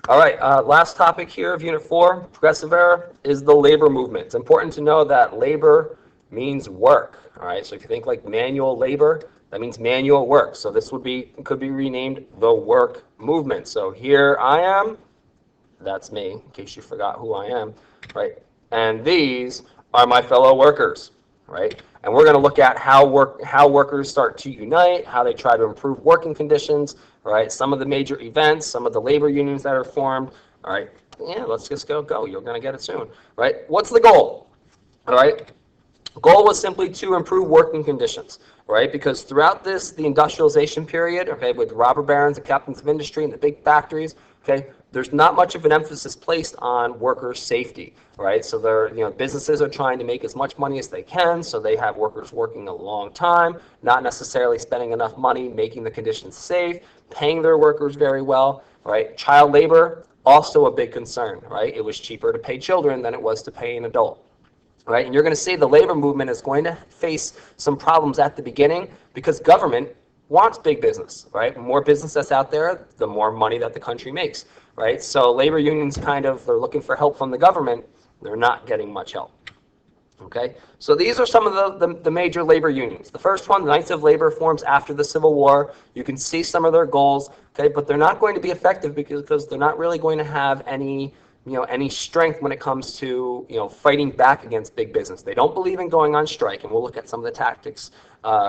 All right, last topic here of Unit 4, progressive era, is the labor movement. It's important to know that labor means work. All right, so if you think like manual labor, that means manual work. So this could be renamed the work movement. So here I am, that's me, in case you forgot who I am, right? And these are my fellow workers, right? And we're going to look at how workers start to unite, how they try to improve working conditions, right? Some of the major events, some of the labor unions that are formed, all right? Yeah, let's just go. You're going to get it soon, right? What's the goal? All right. Goal was simply to improve working conditions, right? Because throughout the industrialization period, okay, with robber barons and captains of industry and the big factories, okay, there's not much of an emphasis placed on workers' safety, right? So businesses are trying to make as much money as they can, so they have workers working a long time, not necessarily spending enough money making the conditions safe, paying their workers very well, right? Child labor, also a big concern, right? It was cheaper to pay children than it was to pay an adult. Right? And you're going to see the labor movement is going to face some problems at the beginning because government wants big business, right? The more business that's out there, the more money that the country makes, right? So labor unions they're looking for help from the government. They're not getting much help. Okay, so these are some of the major labor unions. The first one, the Knights of Labor, forms after the Civil War. You can see some of their goals, okay, but they're not going to be effective because they're not really going to have any strength when it comes to fighting back against big business. They don't believe in going on strike, and we'll look at some of the tactics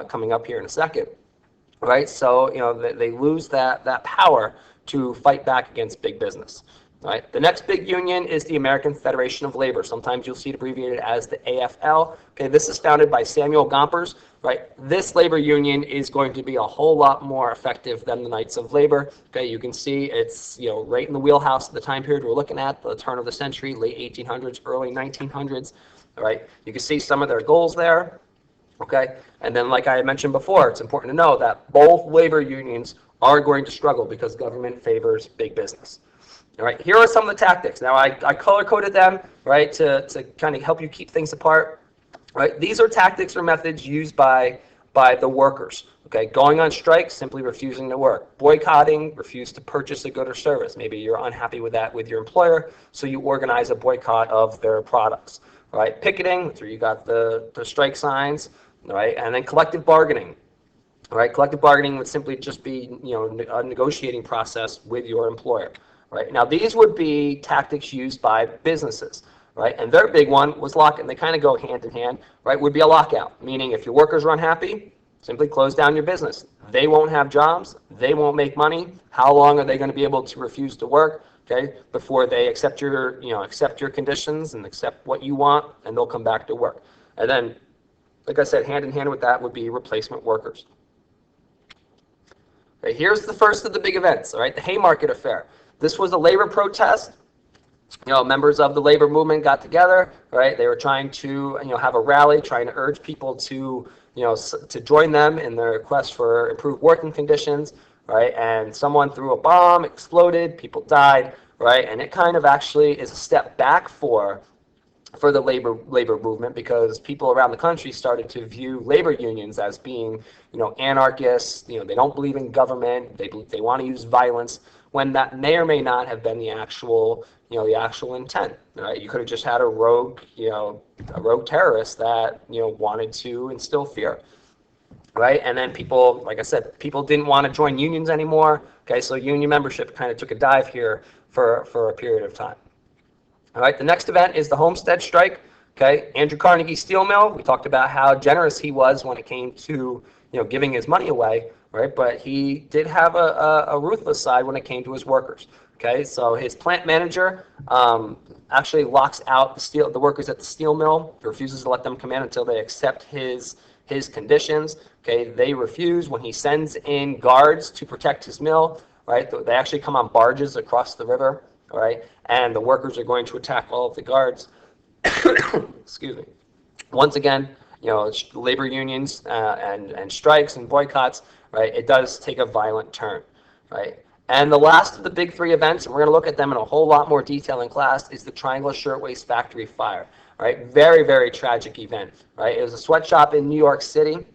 coming up here in a second. Right, so they lose that power to fight back against big business. Right. The next big union is the American Federation of Labor. Sometimes you'll see it abbreviated as the AFL. Okay, this is founded by Samuel Gompers. Right. This labor union is going to be a whole lot more effective than the Knights of Labor. Okay, you can see it's right in the wheelhouse of the time period we're looking at, the turn of the century, late 1800s, early 1900s. All right. You can see some of their goals there. Okay, and then like I mentioned before, it's important to know that both labor unions are going to struggle because government favors big business. All right, here are some of the tactics. Now, I color-coded them, right, to kind of help you keep things apart. Right, these are tactics or methods used by the workers. Okay, going on strike, simply refusing to work. Boycotting, refuse to purchase a good or service. Maybe you're unhappy with that with your employer, so you organize a boycott of their products. All right, picketing, so you got the strike signs. All right, and then collective bargaining. All right, collective bargaining would simply just be a negotiating process with your employer. Right, now these would be tactics used by businesses. Right, and their big one was lock, and they kind of go hand in hand. Right, would be a lockout, meaning if your workers are unhappy, simply close down your business. They won't have jobs. They won't make money. How long are they going to be able to refuse to work? Okay, before they accept your conditions and accept what you want, and they'll come back to work. And then, like I said, hand in hand with that would be replacement workers. Okay, here's the first of the big events. All right, the Haymarket Affair. This was a labor protest. Members of the labor movement got together. Right, they were trying to have a rally, trying to urge people to to join them in their quest for improved working conditions. Right, and someone threw a bomb, exploded, people died. Right, and it kind of actually is a step back for the labor movement because people around the country started to view labor unions as being anarchists. They don't believe in government. They want to use violence when that may or may not have been the actual intent. Right? You could have just had a rogue terrorist that wanted to instill fear. Right, and then people, like I said, people didn't want to join unions anymore. Okay, so union membership kind of took a dive here for a period of time. All right, the next event is the Homestead Strike. Okay, Andrew Carnegie Steel Mill. We talked about how generous he was when it came to giving his money away, right? But he did have a ruthless side when it came to his workers. Okay, so his plant manager actually locks out the workers at the steel mill. He refuses to let them come in until they accept his conditions. Okay, they refuse. When he sends in guards to protect his mill, right? They actually come on barges across the river. All right, and the workers are going to attack all of the guards. Excuse me. Once again, labor unions and strikes and boycotts. Right, it does take a violent turn. Right, and the last of the big three events, and we're going to look at them in a whole lot more detail in class, is the Triangle Shirtwaist Factory fire. Right, very, very tragic event. Right, it was a sweatshop in New York City.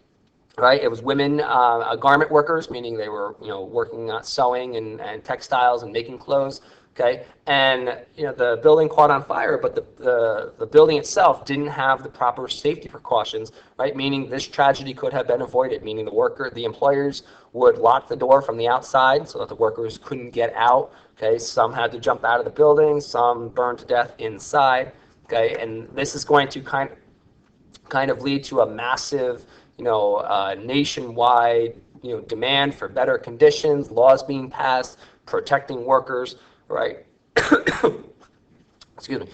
Right, it was women, garment workers, meaning they were working sewing and textiles and making clothes. Okay, and the building caught on fire, but the building itself didn't have the proper safety precautions, right? Meaning this tragedy could have been avoided. Meaning the employers would lock the door from the outside so that the workers couldn't get out. Okay, some had to jump out of the building, some burned to death inside. Okay, and this is going to kind of lead to a massive, nationwide, demand for better conditions, laws being passed, protecting workers, right? Excuse me.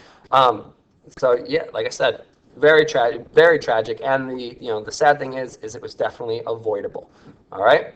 So yeah, like I said, very tragic, and the sad thing is it was definitely avoidable. All right.